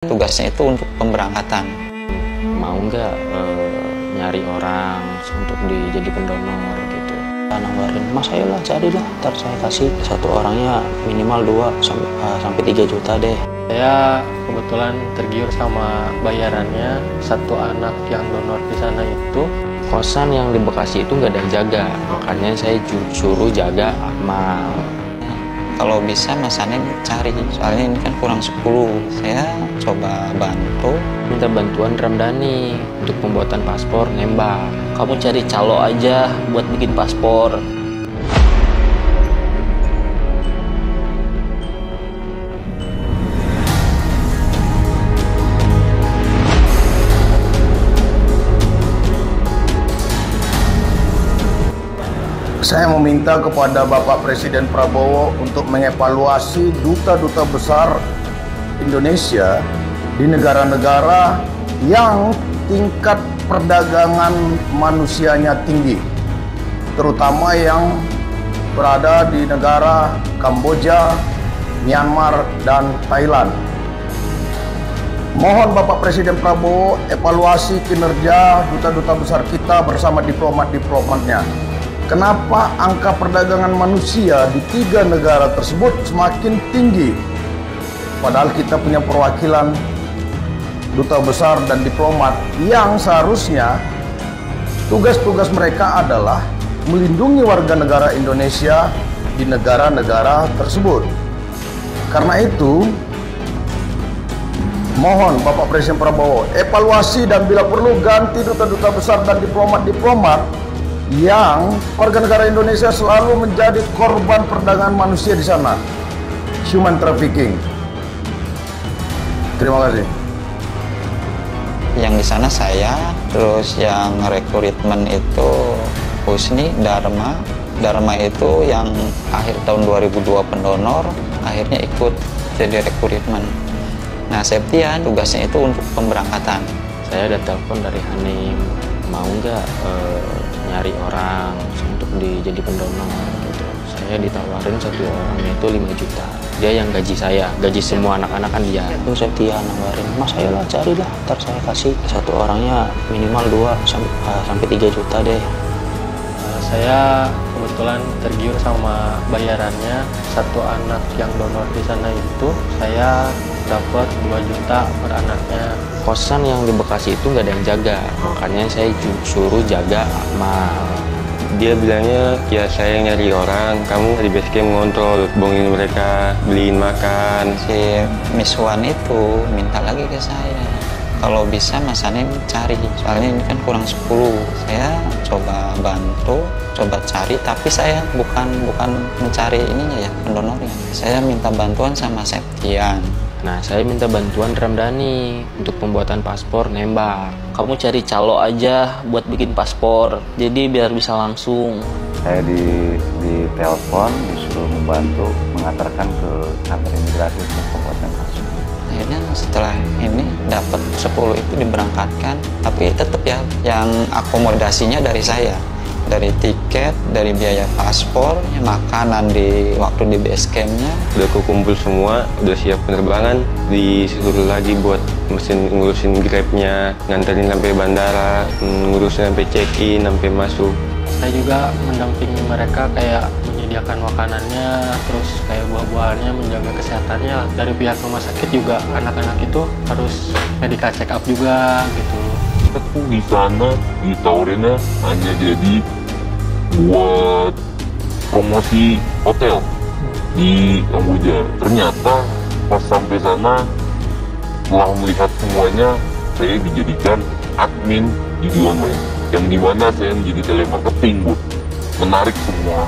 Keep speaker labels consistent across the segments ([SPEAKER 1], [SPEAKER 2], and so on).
[SPEAKER 1] Tugasnya itu untuk pemberangkatan.
[SPEAKER 2] Mau nggak nyari orang untuk jadi pendonor gitu.
[SPEAKER 1] Nawarin, mas ayolah carilah, ntar saya kasih satu orangnya minimal 2-3 juta deh.
[SPEAKER 3] Saya kebetulan tergiur sama bayarannya. Satu anak yang donor di sana itu
[SPEAKER 2] Kosan yang di Bekasi itu nggak ada yang jaga, makanya saya suruh jaga Akmal.
[SPEAKER 1] Kalau bisa Mas Anin cari, soalnya ini kan kurang 10. Saya coba bantu.
[SPEAKER 2] Minta bantuan Ramdhani untuk pembuatan paspor nembak. Kamu cari calo aja buat bikin paspor.
[SPEAKER 4] Saya meminta kepada Bapak Presiden Prabowo untuk mengevaluasi duta-duta besar Indonesia di negara-negara yang tingkat perdagangan manusianya tinggi, terutama yang berada di negara Kamboja, Myanmar, dan Thailand. Mohon Bapak Presiden Prabowo evaluasi kinerja duta-duta besar kita bersama diplomat-diplomatnya. Kenapa angka perdagangan manusia di 3 negara tersebut semakin tinggi? Padahal kita punya perwakilan duta besar dan diplomat yang seharusnya tugas-tugas mereka adalah melindungi warga negara Indonesia di negara-negara tersebut. Karena itu, mohon Bapak Presiden Prabowo evaluasi dan bila perlu ganti duta-duta besar dan diplomat-diplomat yang warga negara Indonesia selalu menjadi korban perdagangan manusia di sana, human trafficking. Terima kasih.
[SPEAKER 1] Yang di sana saya, terus yang rekrutmen itu Husni, Dharma itu yang akhir tahun 2002 pendonor, akhirnya ikut jadi rekrutmen. Nah, Septian tugasnya itu untuk pemberangkatan.
[SPEAKER 2] Saya ada telepon dari Hanim, mau nggak nyari orang untuk jadi pendonor gitu. Saya ditawarin satu orangnya itu 5 juta. Dia yang gaji saya, gaji semua anak-anak kan dia.
[SPEAKER 1] Itu Septian nawarin, mas ayolah carilah, ntar saya kasih satu orangnya minimal 2-3 juta deh.
[SPEAKER 3] saya kebetulan tergiur sama bayarannya. Satu anak yang donor di sana itu saya dapat 2 juta per anaknya.
[SPEAKER 2] Kosan yang di Bekasi itu nggak ada yang jaga, makanya saya suruh jaga Akmal.
[SPEAKER 5] Dia bilangnya, ya saya yang nyari orang, kamu di base camp ngontrol, bohongin mereka, beliin makan.
[SPEAKER 1] Si Miswan itu minta lagi ke saya, kalau bisa Mas Anin cari, soalnya ini kan kurang 10. Saya coba bantu, coba cari, tapi saya bukan mencari ininya ya, pendonornya. Saya minta bantuan sama Septian.
[SPEAKER 2] Nah, saya minta bantuan Ramdhani untuk pembuatan paspor nembak. Kamu cari calo aja buat bikin paspor, jadi biar bisa langsung.
[SPEAKER 6] Saya di telepon disuruh membantu mengantarkan ke kantor imigrasi untuk pembuatan paspor.
[SPEAKER 1] Akhirnya setelah ini dapat 10 itu diberangkatkan, tapi tetap ya yang akomodasinya dari saya, dari tiket, dari biaya paspor, makanan di waktu di base campnya.
[SPEAKER 5] Udah kukumpul semua, udah siap penerbangan, disuruh lagi buat ngurusin grabnya, nganterin sampai bandara, ngurusin sampai check-in, sampai masuk.
[SPEAKER 3] Saya juga mendampingi mereka kayak menyediakan makanannya, terus kayak buah-buahannya, menjaga kesehatannya. Dari pihak rumah sakit juga anak-anak itu harus medical check up juga gitu.
[SPEAKER 7] Aku di sana ditawarinnya hanya jadi buat promosi hotel di Kamboja. Ternyata pas sampai sana, setelah melihat semuanya, saya dijadikan admin di BUMN, yang dimana saya menjadi telemarketing buat menarik semua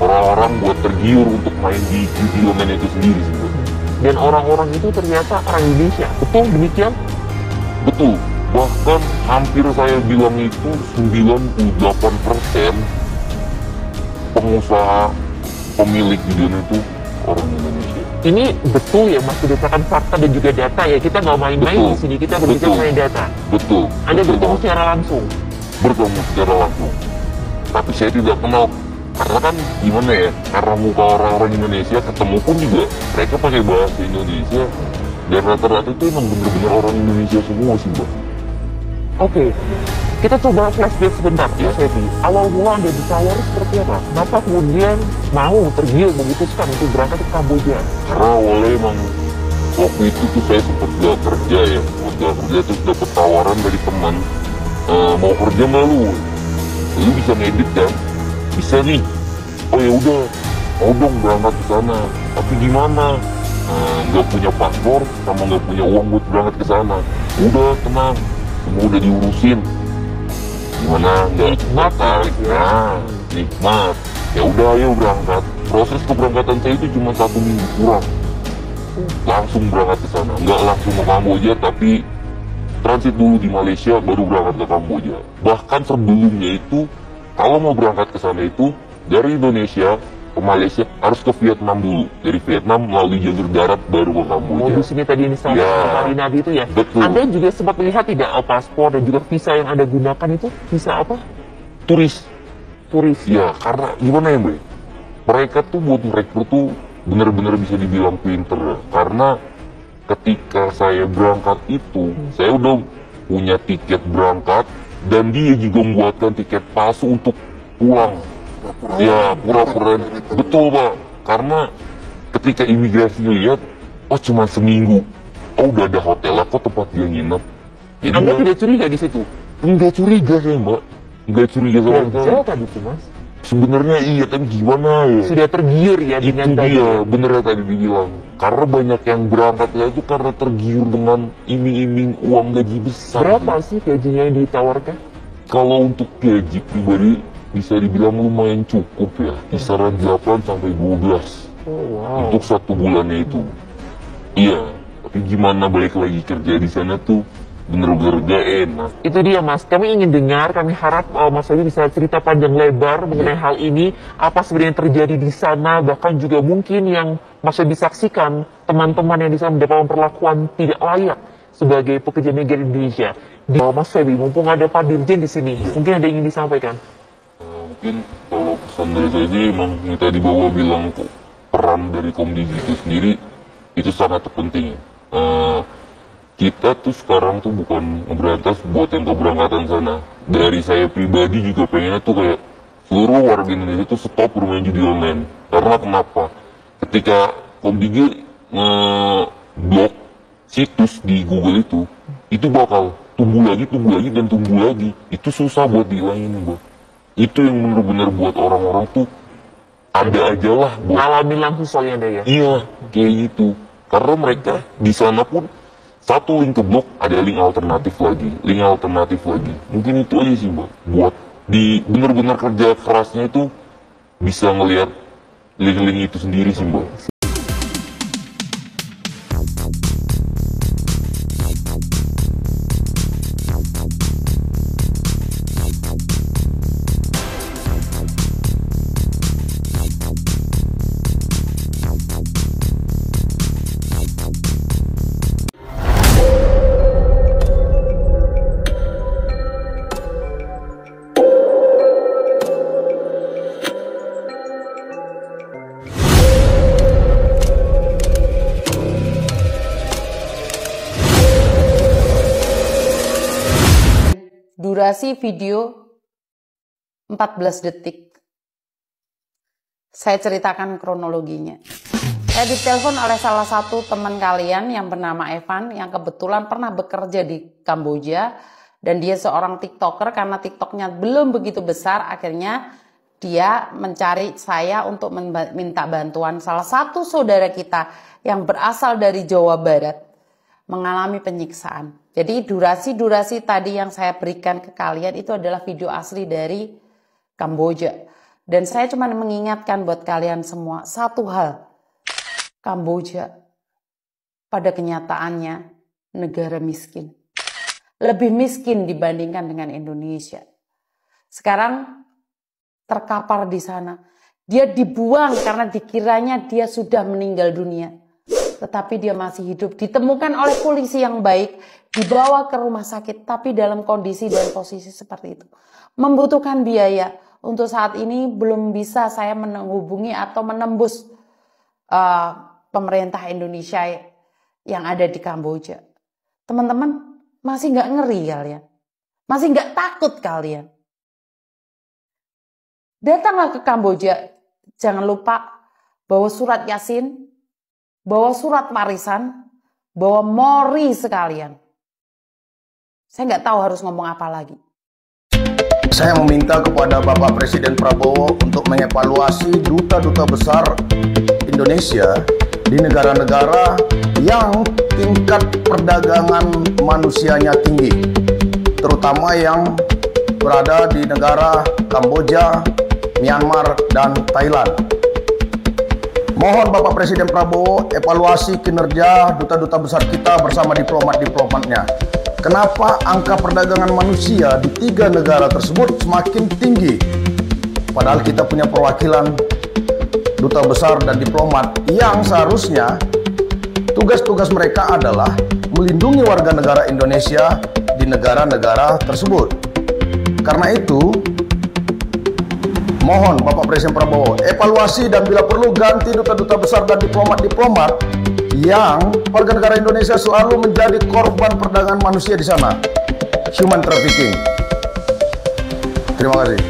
[SPEAKER 7] orang-orang buat tergiur untuk main di BUMN itu sendiri sebenarnya. Dan orang-orang itu ternyata orang Indonesia. Betul demikian? Betul. Bahkan hampir saya bilang itu 98% pengusaha pemilik di dunia itu orang Indonesia.
[SPEAKER 8] Ini betul ya Mas, berdasarkan fakta dan juga data ya, kita nggak main-main di sini, kita berbicara mengenai data.
[SPEAKER 7] Betul.
[SPEAKER 8] Anda
[SPEAKER 7] betul
[SPEAKER 8] bertemu
[SPEAKER 7] banget.
[SPEAKER 8] secara langsung.
[SPEAKER 7] Bertemu secara langsung. Tapi saya tidak kenal, karena kan gimana ya, karena muka orang-orang Indonesia ketemu pun juga mereka pakai bahasa Indonesia. Dan rata-rata itu emang bener-bener orang Indonesia semua sih, Mbak.
[SPEAKER 8] Oke, kita coba flashback sebentar ya, Sevi. Awal mula Anda ditawari seperti apa? Kenapa kemudian mau tergiur memutuskan untuk berangkat ke Kamboja?
[SPEAKER 7] Karena awalnya emang waktu itu tuh saya sempat gak kerja ya, terus dapet tawaran dari teman, mau kerja nggak lu bisa ngedit kan? Bisa nih. Oh ya udah, mau dong berangkat ke sana. Tapi gimana? Nggak punya paspor sama nggak punya uang buat berangkat ke sana. Udah tenang, semua udah diurusin. Gimana? Nggak nikmat ya? Nikmat. Ya udah ayo berangkat. Proses keberangkatan saya itu cuma 1 minggu kurang. Langsung berangkat ke sana. Nggak langsung ke Kamboja, tapi transit dulu di Malaysia baru berangkat ke Kamboja. Bahkan sebelumnya itu kalau mau berangkat ke sana itu dari Indonesia ke Malaysia harus ke Vietnam dulu. Dari Vietnam melalui jalur darat baru ke Kamboja.
[SPEAKER 8] Modus ini tadi ini sama
[SPEAKER 7] Ya.
[SPEAKER 8] Nabi itu ya.
[SPEAKER 7] Betul.
[SPEAKER 8] Anda juga sempat melihat tidak paspor dan juga visa yang Anda gunakan itu visa apa?
[SPEAKER 7] Turis.
[SPEAKER 8] Turis.
[SPEAKER 7] Ya karena gimana ya Mbak? Mereka tuh buat merekrut tuh bener-bener bisa dibilang pinter ya. Karena ketika saya berangkat itu, saya udah punya tiket berangkat dan dia juga membuatkan tiket palsu untuk pulang. Ya pura-pura, betul Pak. Karena ketika imigrasi lihat, oh cuma seminggu, oh udah ada hotel kok tempat dia nginep. Jadi
[SPEAKER 8] Anda
[SPEAKER 7] Mbak,
[SPEAKER 8] tidak curiga di situ?
[SPEAKER 7] nggak curiga saya Mbak, nggak curiga sama sekali.
[SPEAKER 8] Ganjel tadi itu mas.
[SPEAKER 7] Sebenarnya iya, tapi gimana ya?
[SPEAKER 8] Sudah tergiur ya
[SPEAKER 7] Itu
[SPEAKER 8] dengan tadi.
[SPEAKER 7] dia, bener ya tadi dibilang. Karena banyak yang berangkat ya itu karena tergiur dengan iming-iming uang gaji besar.
[SPEAKER 8] Berapa sih gajinya yang ditawarkan?
[SPEAKER 7] Kalau untuk gaji pribadi bisa dibilang lumayan cukup ya. Kisaran 8 sampai 12
[SPEAKER 8] Oh wow.
[SPEAKER 7] untuk 1 bulannya itu. Iya, tapi gimana balik lagi kerja di sana tuh bener-bener gak enak.
[SPEAKER 8] Itu dia mas, kami ingin dengar, kami harap mas Abi bisa cerita panjang lebar mengenai hal ini, apa sebenarnya yang terjadi di sana, bahkan juga mungkin yang mas Abi saksikan teman-teman yang di sana mendapatkan perlakuan tidak layak sebagai pekerja migran Indonesia. Di mas Abi, mumpung ada Pak Dirjen di sini, mungkin ada yang ingin disampaikan.
[SPEAKER 7] Mungkin kalau pesan dari saya sih emang yang tadi bawa bilang kok peran dari Komdigi itu sendiri itu sangat penting. Kita tuh sekarang tuh bukan ngeberantas buat yang keberangkatan sana. Dari saya pribadi juga pengennya tuh kayak seluruh warga Indonesia tuh stop bermain judi online. Karena kenapa? Ketika Komdigi nge-blok situs di Google itu bakal tumbuh lagi dan tumbuh lagi. Itu susah buat dihilangin, Mbak. Itu yang bener-bener buat orang-orang tuh ada aja lah buat
[SPEAKER 8] Ngalamin langsung soalnya ada ya.
[SPEAKER 7] iya kayak gitu. Karena mereka di sana pun satu link ke blog ada link alternatif lagi. Mungkin itu aja sih Mbak. Buat di bener-bener kerja kerasnya itu bisa ngelihat link-link itu sendiri sih Mbak.
[SPEAKER 9] Durasi video 14 detik. Saya ceritakan kronologinya. Saya ditelepon oleh salah satu teman kalian yang bernama Evan yang kebetulan pernah bekerja di Kamboja dan dia seorang TikToker. Karena TikToknya belum begitu besar, akhirnya dia mencari saya untuk minta bantuan salah satu saudara kita yang berasal dari Jawa Barat mengalami penyiksaan. Jadi durasi tadi yang saya berikan ke kalian itu adalah video asli dari Kamboja. Dan saya cuma mengingatkan buat kalian semua satu hal. Kamboja pada kenyataannya negara miskin. Lebih miskin dibandingkan dengan Indonesia. Sekarang terkapar di sana. Dia dibuang karena dikiranya dia sudah meninggal dunia. Tetapi dia masih hidup, ditemukan oleh polisi yang baik, dibawa ke rumah sakit, tapi dalam kondisi dan posisi seperti itu. Membutuhkan biaya. Untuk saat ini belum bisa saya menghubungi atau menembus pemerintah Indonesia yang ada di Kamboja. Teman-teman, masih nggak ngeri kalian? Masih nggak takut kalian? Datanglah ke Kamboja, jangan lupa bawa surat Yasin, bawa surat warisan, bawa mori sekalian. Saya nggak tahu harus ngomong apa lagi.
[SPEAKER 4] Saya meminta kepada Bapak Presiden Prabowo untuk mengevaluasi duta-duta besar Indonesia di negara-negara yang tingkat perdagangan manusianya tinggi, terutama yang berada di negara Kamboja, Myanmar, dan Thailand. Mohon Bapak Presiden Prabowo evaluasi kinerja duta-duta besar kita bersama diplomat-diplomatnya. Kenapa angka perdagangan manusia di 3 negara tersebut semakin tinggi? Padahal kita punya perwakilan duta besar dan diplomat yang seharusnya tugas-tugas mereka adalah melindungi warga negara Indonesia di negara-negara tersebut. Karena itu, mohon Bapak Presiden Prabowo evaluasi dan bila perlu ganti duta-duta besar dan diplomat-diplomat yang warga negara Indonesia selalu menjadi korban perdagangan manusia di sana, human trafficking. Terima kasih.